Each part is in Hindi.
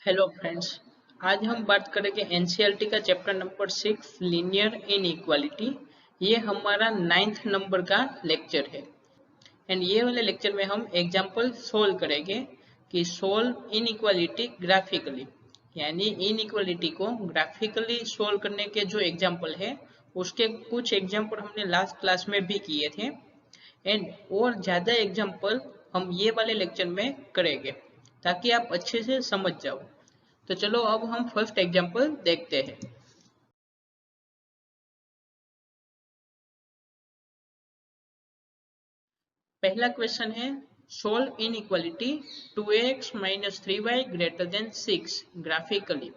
Hello friends. आज हम बात करेंगे एनसीईआरटी का चैप्टर नंबर 6 लीनियर इनइक्वालिटी। ये हमारा 9th नंबर का लेक्चर है एंड ये वाले लेक्चर में हम एग्जांपल सोल्व करेंगे कि सोल्व इनइक्वालिटी ग्राफिकली, यानी इनइक्वालिटी को ग्राफिकली सोल्व करने के जो एग्जांपल है उसके कुछ एग्जांपल हमने लास्ट क्लास में भी किए थे एंड और ज़्यादा एग्जांपल हम ये वाले लेक्चर में करेंगे ताकि आप अच्छे से समझ जाओ। तो चलो अब हम फर्स्ट एग्जांपल देखते हैं। पहला क्वेश्चन है solve inequality 2x - 3y > 6 graphically.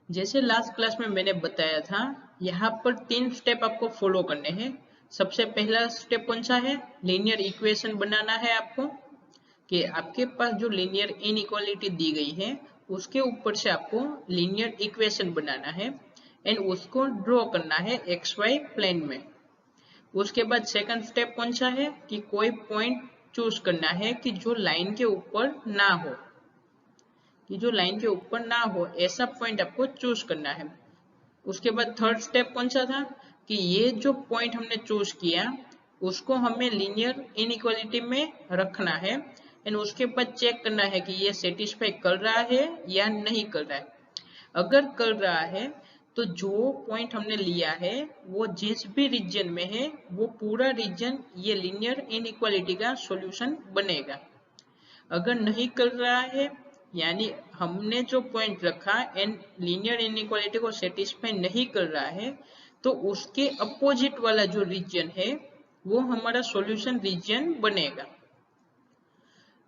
जैसे लास्ट क्लास में मैंने बताया था, यहाँ पर 3 स्टेप आपको फॉलो करने हैं। सबसे पहला स्टेप कौन सा है? लीनियर इक्वेशन बनाना है आपको कि आपके पास जो लीनियर इनइक्वालिटी दी गई है उसके ऊपर से आपको लीनियर इक्वेशन बनाना है एंड उसको ड्रॉ करना है एक्स वाई प्लेन में। उसके बाद सेकंड स्टेप कौन सा है कि कोई पॉइंट चूज करना है कि जो लाइन के ऊपर ना हो, ऐसा पॉइंट आपको चूज करना है। उसके बाद थर्ड स्टेप कौन सा था कि ये जो पॉइंट हमने चूज किया उसको हमें लीनियर इनइक्वालिटी में रखना है एंड उसके बाद चेक करना है कि ये सेटिस्फाई कर रहा है या नहीं कर रहा है। अगर कर रहा है तो जो पॉइंट हमने लिया है वो जिस भी रीजन में है वो पूरा रीजन ये लीनियर इनइक्वालिटी का सॉल्यूशन बनेगा। अगर नहीं कर रहा है यानी हमने जो पॉइंट रखा एंड लीनियर इनइक्वालिटी को सेटिस्फाई नहीं कर रहा है तो उसके अपोजिट वाला जो रीजन है वो हमारा सॉल्यूशन रीजन बनेगा।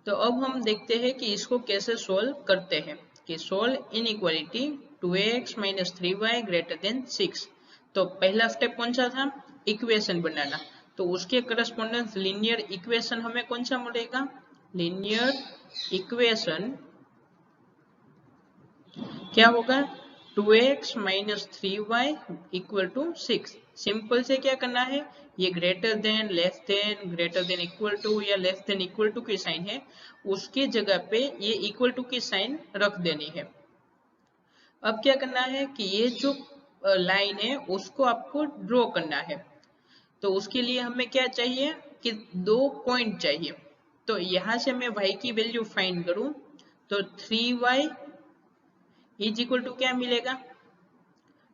तो अब हम देखते हैं कि इसको कैसे सोल्व करते हैं कि सोल्व इनइक्वालिटी 2x - 3y > 6। तो पहला स्टेप कौन सा था? इक्वेशन बनाना। तो उसके करस्पॉन्डेंस लीनियर इक्वेशन हमें कौन सा मिलेगा? लीनियर इक्वेशन क्या होगा? 2x - 3y = 6। सिंपल से क्या करना है, ये greater than, less than, greater than equal to या लेस देन इक्वल टू की साइन है, उसकी जगह पे ये इक्वल टू की साइन रख देनी है। अब क्या करना है कि ये जो लाइन है उसको आपको ड्रॉ करना है। तो उसके लिए हमें क्या चाहिए कि 2 पॉइंट चाहिए। तो यहां से मैं y की वैल्यू फाइंड करूं तो 3y = क्या मिलेगा?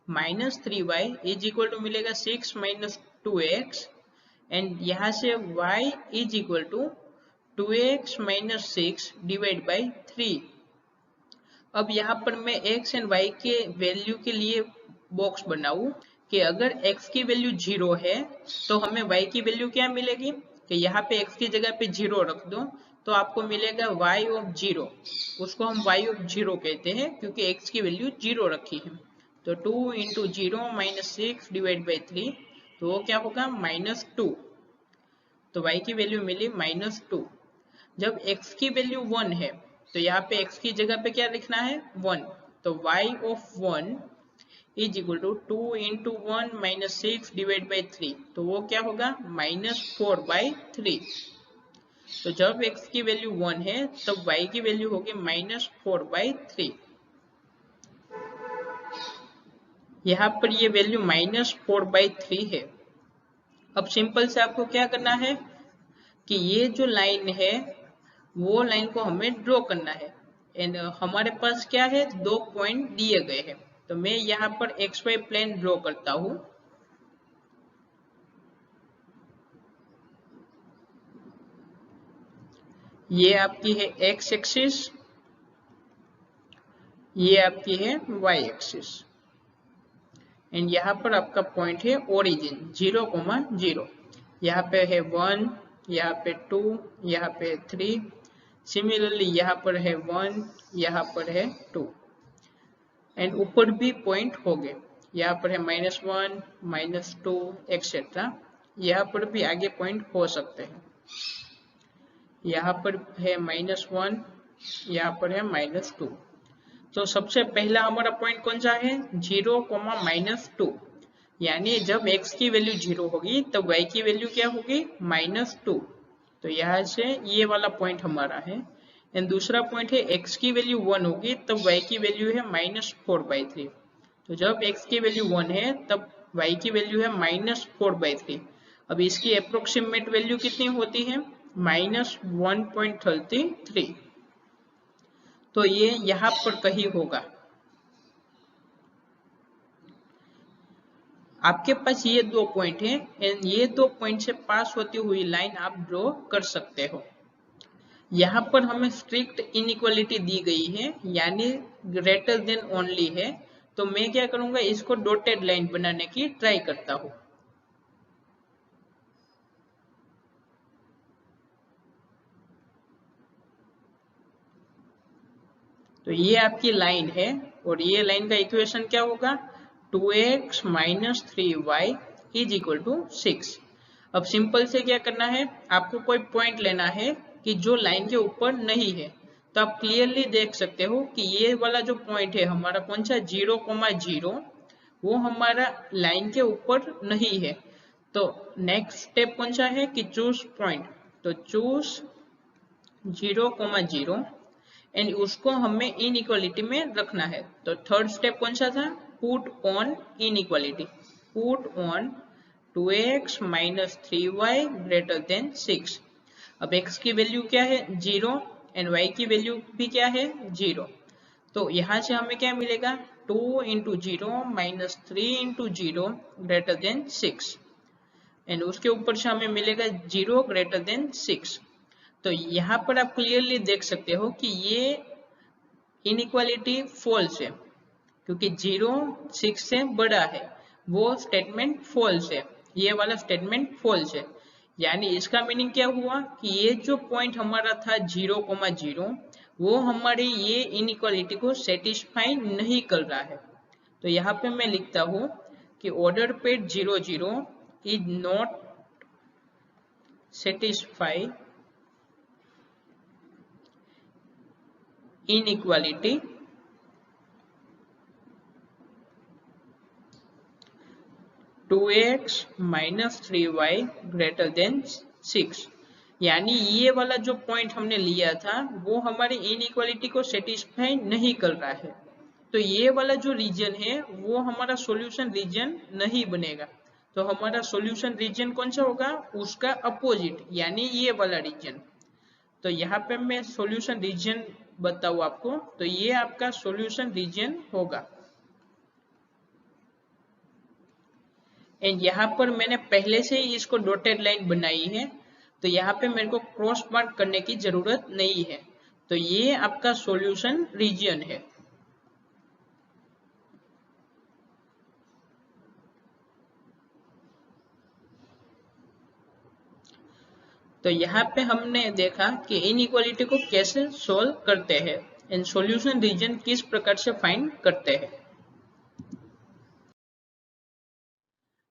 -3y = मिलेगा 6 - 2x एंड यहाँ से y = 2x - 6 / 3। अब यहाँ पर मैं x एंड y के वैल्यू के लिए बॉक्स बनाऊं कि अगर x की वैल्यू 0 है तो हमें y की वैल्यू क्या मिलेगी कि यहाँ पे x की जगह पे 0 रख दो तो आपको मिलेगा y ऑफ 0। उसको हम y ऑफ 0 कहते हैं क्योंकि x की वैल्यू 0 रखी है। तो 2 × 0 - 6 / 3, तो वो क्या होगा? -2। तो y की वैल्यू मिली -2। जब x की वैल्यू 1 है तो यहाँ पे x की जगह पे क्या लिखना है? 1। तो y ऑफ 1 = 2 × 1 - 6 / 3, तो वो क्या होगा? -4/3। तो जब x की वैल्यू 1 है तब y की वैल्यू होगी -4/3। यहाँ पर ये वैल्यू -4/3 है। अब सिंपल से आपको क्या करना है कि ये जो लाइन है वो लाइन को हमें ड्रॉ करना है एंड हमारे पास क्या है? 2 पॉइंट दिए गए हैं। तो मैं यहाँ पर XY प्लेन ड्रॉ करता हूँ। ये आपकी है x एक्सिस, ये आपकी है y एक्सिस एंड यहाँ पर आपका पॉइंट है ओरिजिन 0, 0। यहाँ पे है 1, यहाँ पे 2, यहाँ पे 3। सिमिलरली यहाँ पर है 1, यहाँ पर है 2 एंड ऊपर भी पॉइंट हो गए। यहाँ पर है -1, -2 एक्सेट्रा। यहाँ पर भी आगे पॉइंट हो सकते हैं। यहाँ पर है -1, यहाँ पर है -2। तो सबसे पहला हमारा पॉइंट कौन सा है? 0, -2। यानी जब x की वैल्यू 0 होगी तब y की वैल्यू क्या होगी? -2। तो यहाँ से ये वाला पॉइंट हमारा है एंड दूसरा पॉइंट है x की वैल्यू 1 होगी तब y की वैल्यू है -4/3। तो जब x की वैल्यू 1 है तब y की वैल्यू है -4/3। अब इसकी अप्रोक्सीमेट वैल्यू कितनी होती है? -1.33। तो ये यहाँ पर कहीं होगा। आपके पास ये दो पॉइंट है एंड ये दो पॉइंट से पास होती हुई लाइन आप ड्रॉ कर सकते हो। यहाँ पर हमें स्ट्रिक्ट इनइक्वालिटी दी गई है यानी ग्रेटर देन ओनली है, तो मैं क्या करूंगा, इसको डॉटेड लाइन बनाने की ट्राई करता हूँ। तो ये आपकी लाइन है और ये लाइन का इक्वेशन क्या होगा? 2x - 3y = 6। अब सिंपल से क्या करना है, आपको कोई पॉइंट लेना है कि जो लाइन के ऊपर नहीं है। तो आप क्लियरली देख सकते हो कि ये वाला जो पॉइंट है हमारा कौन सा 0,0, वो हमारा लाइन के ऊपर नहीं है। तो नेक्स्ट स्टेप कौन सा है कि चूज पॉइंट। तो चूज 0,0 एंड उसको हमें इनइक्वालिटी में रखना है। तो थर्ड स्टेप कौन सा था? Put on inequality. Put on 2x - 3y > 6। अब x की वैल्यू क्या है? 0 एंड y की वैल्यू भी क्या है? 0। तो यहाँ से हमें क्या मिलेगा? 2 × 0 - 3 × 0 > 6 एंड उसके ऊपर से हमें मिलेगा 0 > 6। तो यहाँ पर आप क्लियरली देख सकते हो कि ये इनइक्वालिटी फॉल्स है क्योंकि 0 6 से बड़ा है, वो स्टेटमेंट फॉल्स है, ये वाला स्टेटमेंट फॉल्स है। यानी इसका मीनिंग क्या हुआ कि ये जो पॉइंट हमारा था 0,0 वो हमारी ये इनइक्वालिटी को सेटिस्फाई नहीं कर रहा है। तो यहाँ पे मैं लिखता हूँ कि order paid 0, 0 is not satisfy inequality (2x - 3y > 6)। यानी ये वाला जो पॉइंट हमने लिया था वो हमारी इनइक्वालिटी को सेटिस्फाई नहीं कर रहा है। तो ये वाला जो रीजन है वो हमारा सॉल्यूशन रीजन नहीं बनेगा। तो हमारा सॉल्यूशन रीजन कौन सा होगा? उसका अपोजिट यानी ये वाला रीजन। तो यहाँ पे मैं सॉल्यूशन रीजन बताऊँ आपको, तो ये आपका सॉल्यूशन रीजन होगा। एंड यहाँ पर मैंने पहले से ही इसको डॉटेड लाइन बनाई है, तो यहाँ पे मेरे को क्रॉस मार्क करने की जरूरत नहीं है। तो ये आपका सॉल्यूशन रीजन है। तो यहाँ पे हमने देखा कि इनइक्वालिटी को कैसे सोल्व करते हैं एंड सॉल्यूशन रीजन किस प्रकार से फाइंड करते हैं।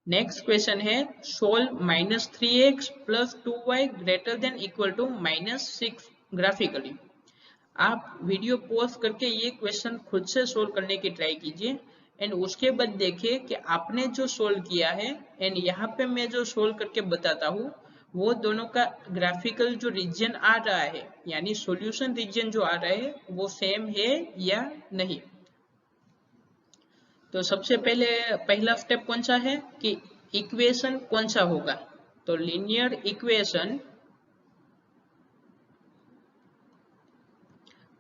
नेक्स्ट क्वेश्चन है सोल्व -3x + 2y > -6 ग्राफिकली। आप वीडियो पॉज करके ये क्वेश्चन खुद से सोल्व करने की ट्राई कीजिए एंड उसके बाद देखिए कि आपने जो सोल्व किया है एंड यहाँ पे मैं जो सोल्व करके बताता हूँ वो दोनों का ग्राफिकल जो रीजन आ रहा है यानी सॉल्यूशन रीजन जो आ रहा है वो सेम है या नहीं। तो सबसे पहले पहला स्टेप कौन सा है कि इक्वेशन कौन सा होगा। तो लीनियर इक्वेशन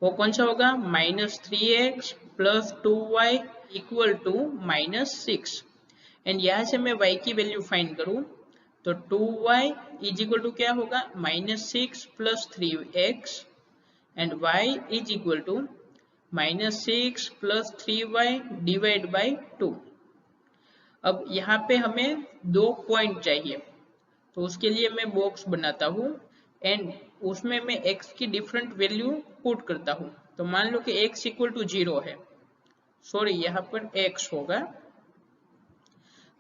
वो कौन सा होगा? -3x + 2y = -6 एंड यहाँ से मैं y की वैल्यू फाइंड करूँ तो 2y = क्या होगा? -6 + 3x एंड y = -6 + 3y / 2। अब यहाँ पे हमें 2 पॉइंट चाहिए, तो उसके लिए मैं बॉक्स बनाता हूँ एंड उसमें मैं x की डिफरेंट वैल्यू पुट करता हूँ। तो मान लो कि x = 0 है, सॉरी यहाँ पर x होगा।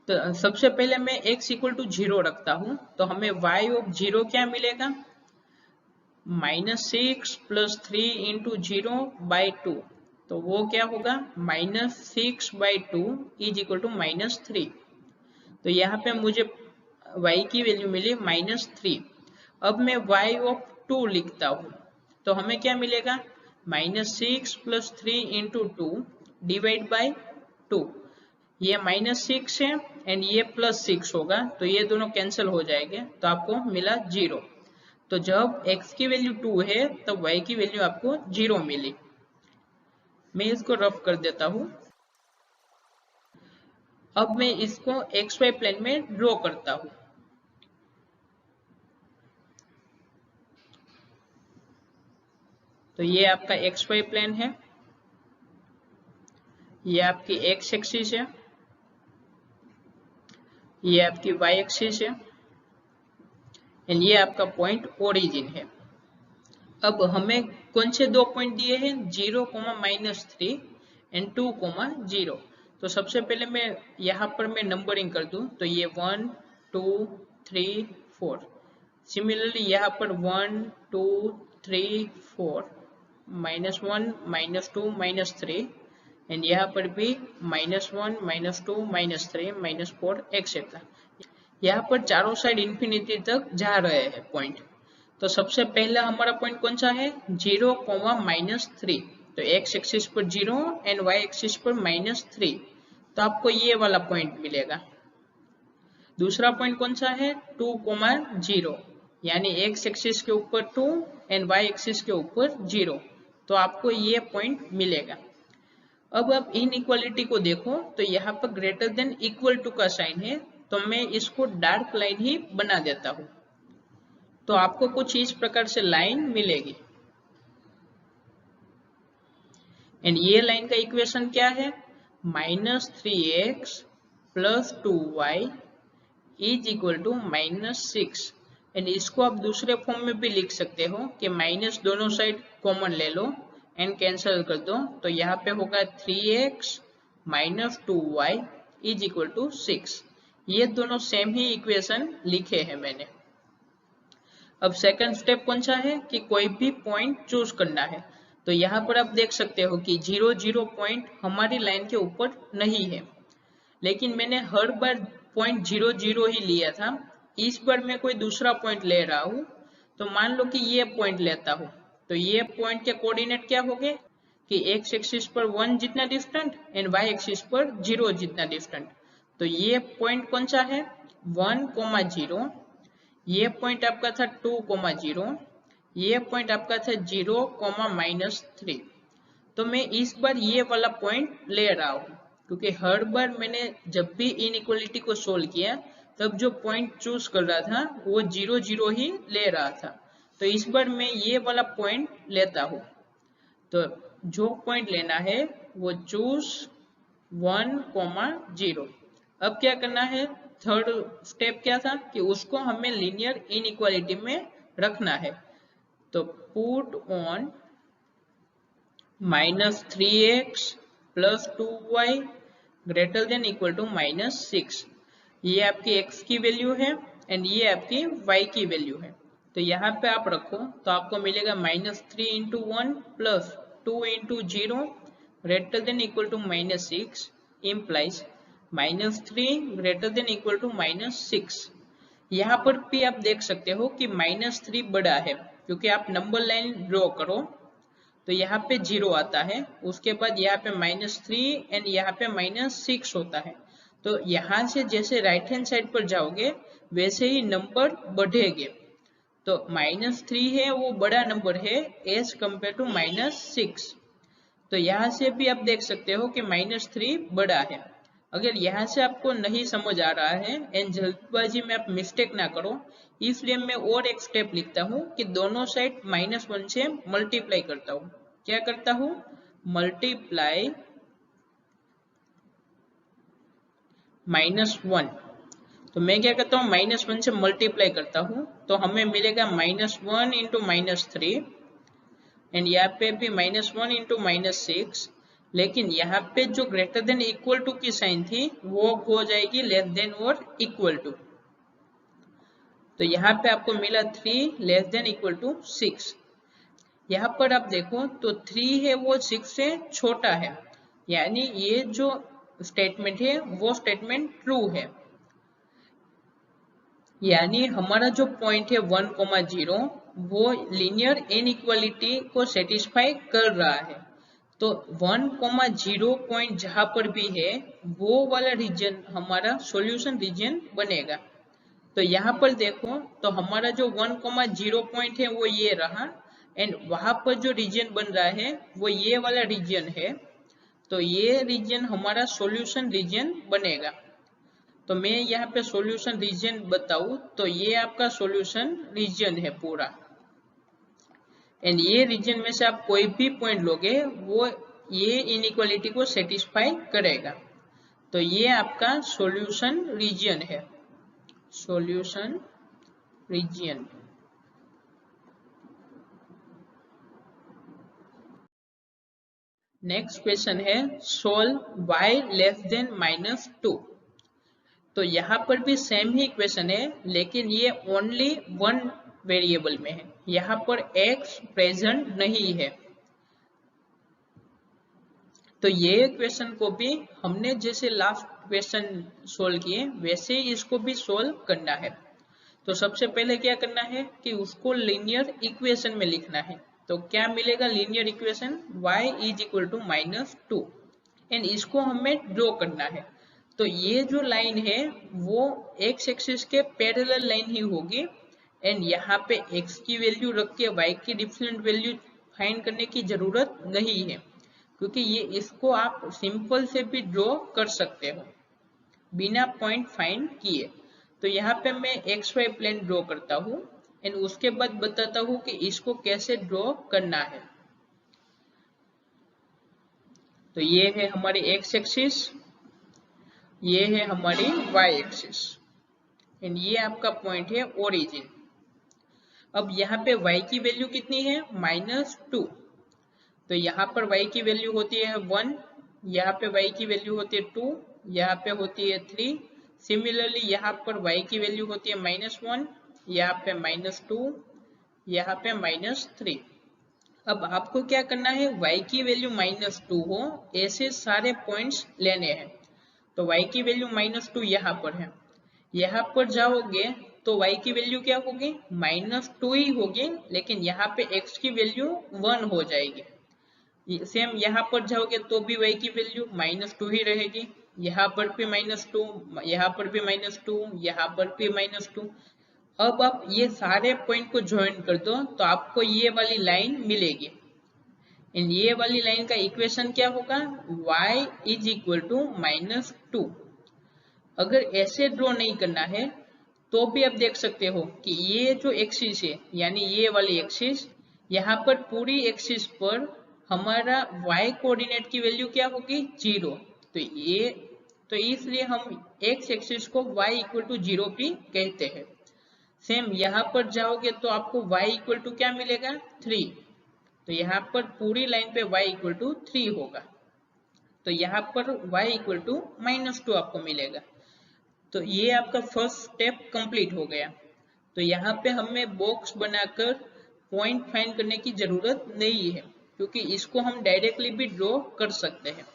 तो सबसे पहले मैं x = 0 रखता हूँ तो हमें y of 0 क्या मिलेगा? -6 + 3 × 0/2। तो वो क्या होगा? -6/2 = -3। तो यहाँ पे मुझे y की वैल्यू मिली -3। अब मैं y of 2 लिखता हूँ तो हमें क्या मिलेगा, -6 + 3 × 2 डिवाइड बाय 2। ये -6 है एंड ये +6 होगा, तो ये दोनों कैंसिल हो जाएंगे, तो आपको मिला 0। तो जब x की वैल्यू 2 है तब y की वैल्यू आपको 0 मिली। मैं इसको रफ कर देता हूं। अब मैं इसको xy प्लेन में ड्रॉ करता हूं। तो ये आपका xy प्लेन है, ये आपकी x एक्सिस है, ये आपकी y एक्सिस है एंड ये आपका पॉइंट ओरिजिन है। अब हमें कौन से दो पॉइंट दिए हैं, 0, -3 एंड 2, 0। तो सबसे पहले मैं यहाँ पर मैं नंबरिंग कर दूं, तो ये 1, 2, 3, 4। सिमिलरली यहाँ पर 1, 2, 3, 4, -1, -2, -3 एंड यहाँ पर भी -1, -2, -3, -4 एक्सेट्रा। यहाँ पर चारों साइड इंफिनिटी तक जा रहे हैं पॉइंट। तो सबसे पहला हमारा पॉइंट कौन सा है, 0, -3। तो x एक्सिस पर 0 एंड y एक्सिस पर -3, तो आपको ये वाला पॉइंट मिलेगा। दूसरा पॉइंट कौन सा है, 2, 0, यानी x एक्सिस के ऊपर 2 एंड y एक्सिस के ऊपर 0, तो आपको ये पॉइंट मिलेगा। अब आप इनइक्वालिटी को देखो, तो यहाँ पर ग्रेटर देन इक्वल टू का साइन है, तो मैं इसको डार्क लाइन ही बना देता हूँ। तो आपको कुछ इस प्रकार से लाइन मिलेगी एंड ये लाइन का इक्वेशन क्या है, -3x + 2y = -6। एंड इसको आप दूसरे फॉर्म में भी लिख सकते हो कि माइनस दोनों साइड कॉमन ले लो एंड कैंसिल कर दो, तो यहाँ पे होगा 3x - 2y = 6। ये दोनों सेम ही इक्वेशन लिखे हैं मैंने। अब सेकंड स्टेप कौन सा है कि कोई भी पॉइंट चूज करना है। तो यहाँ पर आप देख सकते हो कि 0, 0 पॉइंट हमारी लाइन के ऊपर नहीं है, लेकिन मैंने हर बार पॉइंट 0, 0 ही लिया था। इस बार मैं कोई दूसरा पॉइंट ले रहा हूँ, तो मान लो कि ये पॉइंट लेता हूँ, तो ये पॉइंट के कोऑर्डिनेट क्या होंगे कि x एक्सिस पर 1 जितना डिस्टेंट एंड y एक्सिस पर 0 जितना डिस्टेंट। तो ये पॉइंट कौन सा है, 1, 0। ये पॉइंट आपका था 2, 0। ये पॉइंट आपका था 0, -3। तो मैं इस बार ये वाला पॉइंट ले रहा हूँ, क्योंकि हर बार मैंने जब भी इनइक्वालिटी को सोल्व किया तब जो पॉइंट चूज कर रहा था वो 0, 0 ही ले रहा था। तो इस बार मैं ये वाला पॉइंट लेता हूँ। तो जो पॉइंट लेना है वो चूज 1, 0। अब क्या करना है, थर्ड स्टेप क्या था कि उसको हमें लीनियर इनइक्वालिटी में रखना है। तो पुट ऑन -3x + 2y > -6। ये आपकी x की वैल्यू है एंड ये आपकी y की वैल्यू है। तो यहाँ पे आप रखो, तो आपको मिलेगा -3 × 1 + 2 × 0 > -6 implies -3 > -6। यहाँ पर भी आप देख सकते हो कि -3 बड़ा है, क्योंकि आप नंबर लाइन ड्रॉ करो तो यहाँ पे 0 आता है, उसके बाद यहाँ पे -3 एंड यहाँ पे -6 होता है। तो यहाँ से जैसे राइट हैंड साइड पर जाओगे वैसे ही नंबर बढ़ेंगे। तो -3 है वो बड़ा नंबर है एज कम्पेयर टू -6। तो यहाँ से भी आप देख सकते हो कि -3 बड़ा है। अगर यहाँ से आपको नहीं समझ आ रहा है एंड जल्दबाजी में आप मिस्टेक ना करो, इसलिए मैं और एक स्टेप लिखता हूँ कि दोनों साइड -1 से मल्टीप्लाई करता हूँ। क्या करता हूँ, मल्टीप्लाई -1। तो मैं क्या करता हूँ, -1 से मल्टीप्लाई करता हूँ, तो हमें मिलेगा -1 × -3 एंड यहाँ पे भी -1 × -6। लेकिन यहाँ पे जो ग्रेटर देन इक्वल टू की साइन थी वो हो जाएगी लेस देन और इक्वल टू। तो यहाँ पे आपको मिला 3 < 6। यहाँ पर आप देखो तो 3 है वो 6 से छोटा है, यानी ये जो स्टेटमेंट है वो स्टेटमेंट ट्रू है। यानी हमारा जो पॉइंट है 1, 0 वो लीनियर इनइक्वालिटी को सेटिस्फाई कर रहा है। तो 1,0 पॉइंट जहां पर भी है वो वाला रीजन हमारा सॉल्यूशन रीजन बनेगा। तो यहाँ पर देखो तो हमारा जो 1,0 पॉइंट है वो ये रहा, एंड वहां पर जो रीजन बन रहा है वो ये वाला रीजन है। तो ये रीजन हमारा सॉल्यूशन रीजन बनेगा। तो मैं यहाँ पे सॉल्यूशन रीजन बताऊं तो ये आपका सॉल्यूशन रीजन है पूरा, एंड ये रीजन में से आप कोई भी पॉइंट लोगे वो ये इनइक्वालिटी को सेटिस्फाई करेगा। तो ये आपका सॉल्यूशन रीजन है, सॉल्यूशन रीजन। नेक्स्ट क्वेश्चन है सोल्व y लेस देन -2। तो यहाँ पर भी सेम ही क्वेश्चन है, लेकिन ये ओनली वन वेरिएबल में है, यहाँ पर x प्रेजेंट नहीं है। तो ये क्वेश्चन को भी हमने जैसे लास्ट क्वेश्चन सोल्व किए वैसे ही इसको भी सोल्व करना है। तो सबसे पहले क्या करना है कि उसको लीनियर इक्वेशन में लिखना है। तो क्या मिलेगा linear equation y is equal to -2, and इसको हमें ड्रॉ करना है। तो ये जो लाइन है वो x एक्सिस के पैरेलल लाइन ही होगी, एंड यहाँ पे x की वैल्यू रख के y की डिफरेंट वैल्यू फाइंड करने की जरूरत नहीं है, क्योंकि ये इसको आप सिंपल से भी ड्रॉ कर सकते हो बिना पॉइंट फाइंड किए। तो यहाँ पे मैं XY प्लेन ड्रॉ करता हूँ, एंड उसके बाद बताता हूँ कि इसको कैसे ड्रॉ करना है। तो ये है हमारी x एक्सिस, ये है हमारी y एक्सिस, एंड ये आपका पॉइंट है ओरिजिन। अब यहाँ पे y की वैल्यू कितनी है -2, तो यहाँ पर y की वैल्यू होती है 1, यहाँ पे y की वैल्यू होती है 2, यहाँ पे होती है 3। सिमिलरली यहाँ पर y की वैल्यू होती है -1, यहाँ पे -2, यहाँ पे -3। अब आपको क्या करना है, y की वैल्यू -2 हो ऐसे सारे पॉइंट्स लेने हैं। तो y की वैल्यू -2 यहाँ पर है, यहाँ पर जाओगे तो y की वैल्यू क्या होगी -2 ही होगी, लेकिन यहाँ पे x की वैल्यू 1 हो जाएगी। सेम यहाँ पर जाओगे तो भी y की वैल्यू -2 ही रहेगी, यहाँ पर भी -2, यहाँ पर भी -2, यहाँ पर भी -2। अब आप ये सारे पॉइंट को ज्वाइन कर दो तो आपको ये वाली लाइन मिलेगी, एंड ये वाली लाइन का इक्वेशन क्या होगा y इज इक्वल टू -2। अगर ऐसे ड्रॉ नहीं करना है तो भी आप देख सकते हो कि ये जो एक्सिस है यानी ये वाली एक्सिस, यहाँ पर पूरी एक्सिस पर हमारा y कोऑर्डिनेट की वैल्यू क्या होगी 0। तो इसलिए हम x एक्सिस को y इक्वल टू 0 भी कहते हैं। सेम यहाँ पर जाओगे तो आपको y इक्वल टू क्या मिलेगा 3, तो यहाँ पर पूरी लाइन पे y इक्वल टू 3 होगा, तो यहाँ पर y इक्वल टू -2 आपको मिलेगा। तो ये आपका फर्स्ट स्टेप कंप्लीट हो गया। तो यहाँ पे हमें बॉक्स बनाकर पॉइंट फाइंड करने की जरूरत नहीं है, क्योंकि इसको हम डायरेक्टली भी ड्रॉ कर सकते हैं।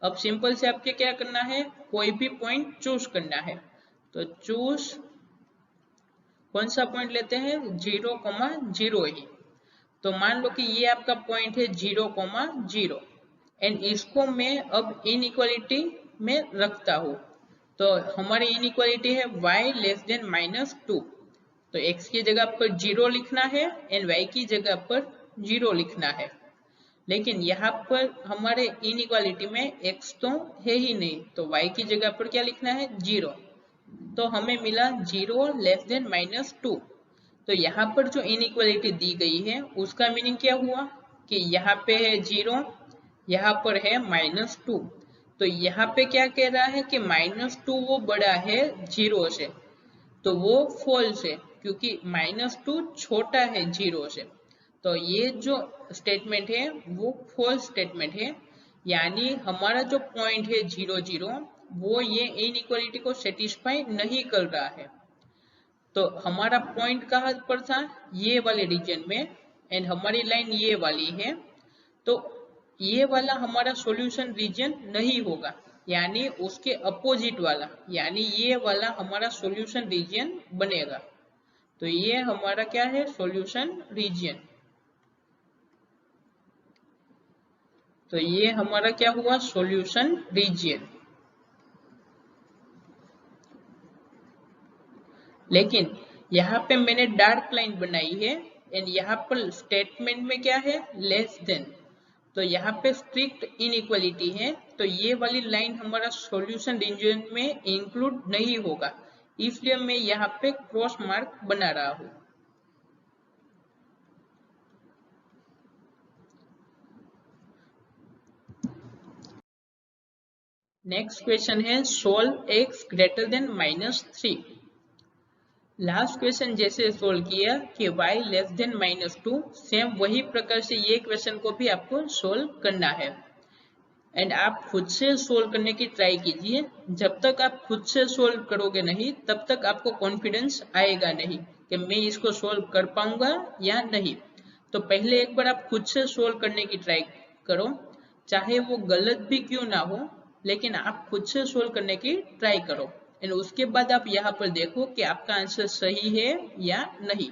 अब सिंपल से आपके क्या करना है, कोई भी पॉइंट चूज करना है। तो चूज कौन सा पॉइंट लेते हैं 0,0 ही। तो मान लो कि ये आपका पॉइंट है 0,0, एंड इसको मैं अब इनइक्वालिटी में रखता हूँ। तो हमारी इनइक्वालिटी है y लेस देन -2, तो x की जगह पर 0 लिखना है एंड y की जगह पर 0 लिखना है। लेकिन यहाँ पर हमारे इनइक्वालिटी में x तो है ही नहीं, तो y की जगह पर क्या लिखना है 0। तो हमें मिला 0 लेस देन -2। तो यहाँ पर जो इनइक्वालिटी दी गई है उसका मीनिंग क्या हुआ कि यहाँ पे है 0, यहाँ पर है -2। तो यहाँ पे क्या कह रहा है कि -2 वो बड़ा है 0 से, तो वो फॉल्स है क्योंकि -2 छोटा है 0 से। तो ये जो स्टेटमेंट है वो फॉल्स स्टेटमेंट है, यानी हमारा जो पॉइंट है 0, 0 वो ये इनइक्वालिटी को सेटिस्फाई नहीं कर रहा है। तो हमारा पॉइंट कहाँ पर था, ये वाले रीजन में, एंड हमारी लाइन ये वाली है। तो ये वाला हमारा सॉल्यूशन रीजन नहीं होगा, यानी उसके अपोजिट वाला, यानी ये वाला हमारा सॉल्यूशन रीजन बनेगा। तो ये हमारा क्या है, सॉल्यूशन रीजन। तो ये हमारा क्या हुआ, सॉल्यूशन रीजन। लेकिन यहाँ पे मैंने डार्क लाइन बनाई है एंड यहाँ पर स्टेटमेंट में क्या है, लेस देन। तो यहाँ पे स्ट्रिक्ट इनइक्वालिटी है, तो ये वाली लाइन हमारा सॉल्यूशन रीजन में इंक्लूड नहीं होगा, इसलिए मैं यहाँ पे क्रॉस मार्क बना रहा हूँ। नेक्स्ट क्वेश्चन है, solve x greater than -3। Last question जैसे सोल्व किया कि y लेस देन -2, सेम वही प्रकार से ये क्वेश्चन को भी आपको सोल्व करना है। एंड आप खुद से सोल्व करने की ट्राई कीजिए। जब तक आप खुद से सोल्व करोगे नहीं, तब तक आपको कॉन्फिडेंस आएगा नहीं कि मैं इसको सोल्व कर पाऊंगा या नहीं। तो पहले एक बार आप खुद से सोल्व करने की ट्राई करो, चाहे वो गलत भी क्यों ना हो, लेकिन आप खुद से सोल्व करने की ट्राई करो। एंड उसके बाद आप यहाँ पर देखो कि आपका आंसर सही है या नहीं।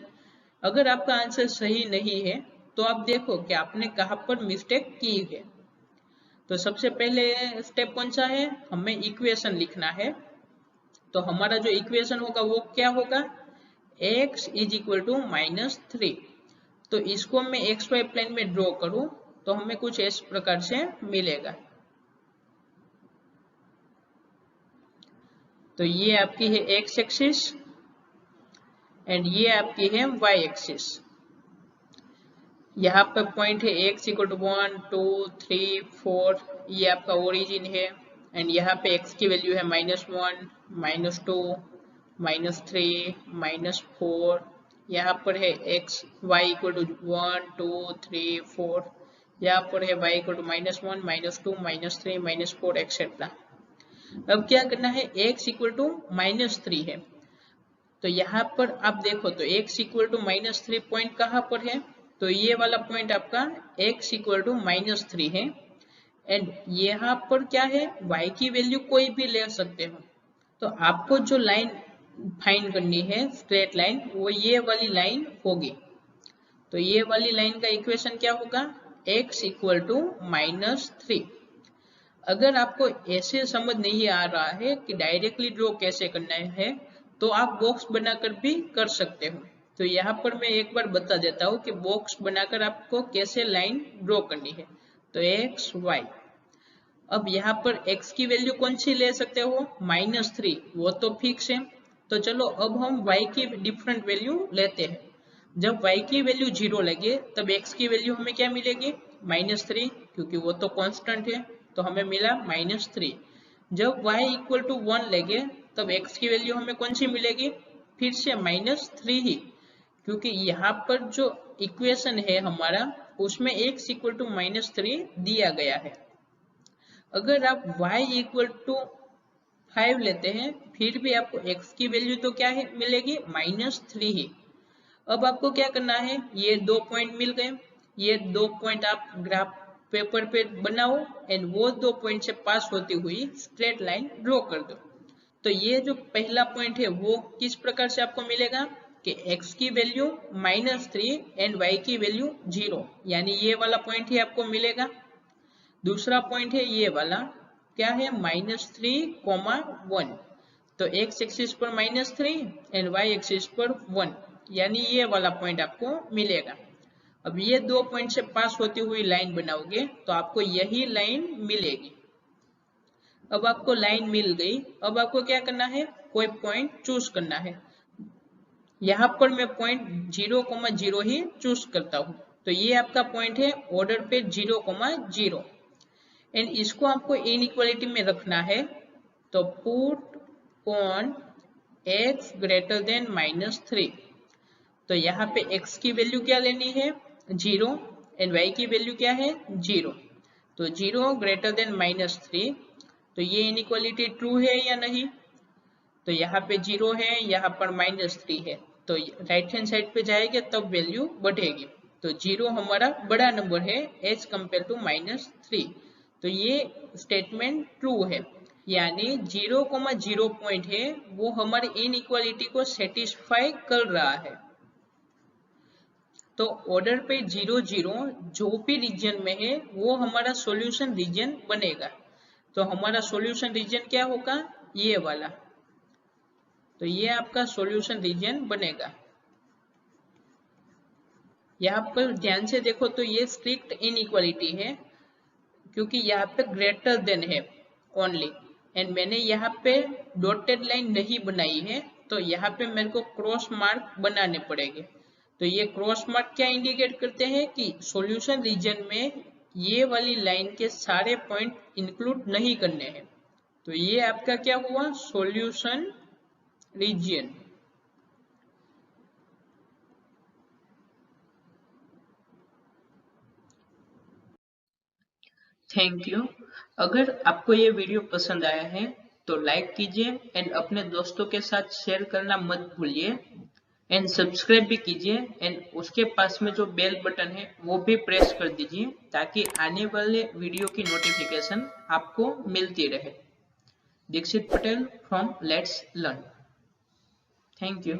अगर आपका आंसर सही नहीं है तो आप देखो कि आपने कहाँ पर मिस्टेक की है। तो सबसे पहले स्टेप कौन सा है, हमें इक्वेशन लिखना है। तो हमारा जो इक्वेशन होगा वो क्या होगा, x इज इक्वल टू -3। तो इसको मैं एक्स वाई प्लेन में ड्रॉ करूं तो हमें कुछ इस प्रकार से मिलेगा। तो ये आपकी है x एक्सिस एंड ये आपकी है y एक्सिस। यहाँ पर पॉइंट है x इक्वल टू 1 2 3 4, ये आपका ओरिजिन है। एंड यहाँ पे x की वैल्यू है -1 -2 -3 -4। यहाँ पर है x y इक्वल टू 1 2 3 4, यहाँ पर है y इक्वल टू -1 -2 -3 -4 एक्सेट्रा। अब क्या करना है, x इक्वल टू -3 है, तो यहाँ पर आप देखो तो x इक्वल टू -3 पॉइंट कहाँ पर है, तो ये वाला पॉइंट आपका x इक्वल टू -3 है। एंड यहाँ पर क्या है, y की वैल्यू कोई भी ले सकते हो। तो आपको जो लाइन फाइंड करनी है, स्ट्रेट लाइन, वो ये वाली लाइन होगी। तो ये वाली लाइन का इक्वेशन क्या होगा, x इक्वल टू -3। अगर आपको ऐसे समझ नहीं आ रहा है कि डायरेक्टली ड्रॉ कैसे करना है, तो आप बॉक्स बनाकर भी कर सकते हो। तो यहाँ पर मैं एक बार बता देता हूँ कि बॉक्स बनाकर आपको कैसे लाइन ड्रॉ करनी है। तो x y, अब यहाँ पर x की वैल्यू कौन सी ले सकते हो, -3, वो तो फिक्स है। तो चलो अब हम y की डिफरेंट वैल्यू लेते हैं। जब y की वैल्यू 0 लगे तब x की वैल्यू हमें क्या मिलेगी, -3, क्योंकि वो तो कांस्टेंट है, तो हमें मिला -3। जब y इक्वल टू 1 लगे तब x की वैल्यू हमें कौन सी मिलेगी, फिर से -3 ही, क्योंकि यहाँ पर जो इक्वेशन है हमारा, उसमें x इक्वल टू -3 दिया गया है। अगर आप y इक्वल टू 5 लेते हैं, फिर भी आपको x की वैल्यू तो क्या है मिलेगी, -3 ही। अब आपको क्या करना है, ये 2 पॉइंट मिल गए, ये 2 पॉइंट आप ग्राफ पेपर पे बनाओ एंड वो 2 पॉइंट से पास होती हुई स्ट्रेट लाइन ड्रॉ कर दो। तो ये जो पहला पॉइंट है वो किस प्रकार से आपको मिलेगा कि x की वैल्यू -3 एंड y की वैल्यू 0, यानी ये वाला पॉइंट ही आपको मिलेगा। दूसरा पॉइंट है ये वाला, क्या है, -3, 1। तो x एक्सिस पर -3 एंड y एक्सिस पर 1, यानी ये वाला पॉइंट आपको मिलेगा। अब ये 2 पॉइंट से पास होती हुई लाइन बनाओगे तो आपको यही लाइन मिलेगी। अब आपको लाइन मिल गई, अब आपको क्या करना है, कोई पॉइंट चूज करना है। यहाँ पर मैं पॉइंट 0,0 ही चूज करता हूँ। तो ये आपका पॉइंट है ऑर्डर पे 0,0 एंड इसको आपको इनइक्वालिटी में रखना है। तो put on x greater than -3। तो यहाँ पे x की वैल्यू क्या लेनी है, 0 एंड y की वैल्यू क्या है, 0। तो 0 ग्रेटर देन -3, तो ये इनइक्वालिटी ट्रू है या नहीं, तो यहाँ पे 0 है, यहाँ पर -3 है, तो राइट हैंड साइड पे जाएगा तब वैल्यू बढ़ेगी। तो 0 हमारा बड़ा नंबर है एज कंपेयर टू -3, तो ये स्टेटमेंट ट्रू है। यानी 0,0 पॉइंट है वो हमारी इनइक्वालिटी को सेटिस्फाई कर रहा है। तो ऑर्डर पे 0, 0 जो भी रीजन में है वो हमारा सॉल्यूशन रीजन बनेगा। तो हमारा सॉल्यूशन रीजन क्या होगा, ये वाला। तो ये आपका सॉल्यूशन रीजन बनेगा। यहाँ पर ध्यान से देखो तो ये स्ट्रिक्ट इनइक्वालिटी है, क्योंकि यहाँ पे ग्रेटर देन है ओनली, एंड मैंने यहाँ पे डॉटेड लाइन नहीं बनाई है, तो यहाँ पे मेरे को क्रॉस मार्क बनाने पड़ेंगे। तो ये क्रॉस मार्क क्या इंडिकेट करते हैं कि सॉल्यूशन रीजन में ये वाली लाइन के सारे पॉइंट इंक्लूड नहीं करने हैं। तो ये आपका क्या हुआ, सॉल्यूशन रीजन। Thank you. अगर आपको ये वीडियो पसंद आया है तो लाइक कीजिए एंड अपने दोस्तों के साथ शेयर करना मत भूलिए, एंड सब्सक्राइब भी कीजिए, एंड उसके पास में जो बेल बटन है वो भी प्रेस कर दीजिए ताकि आने वाले वीडियो की नोटिफिकेशन आपको मिलती रहे। Dixit Patel from let's learn. Thank you.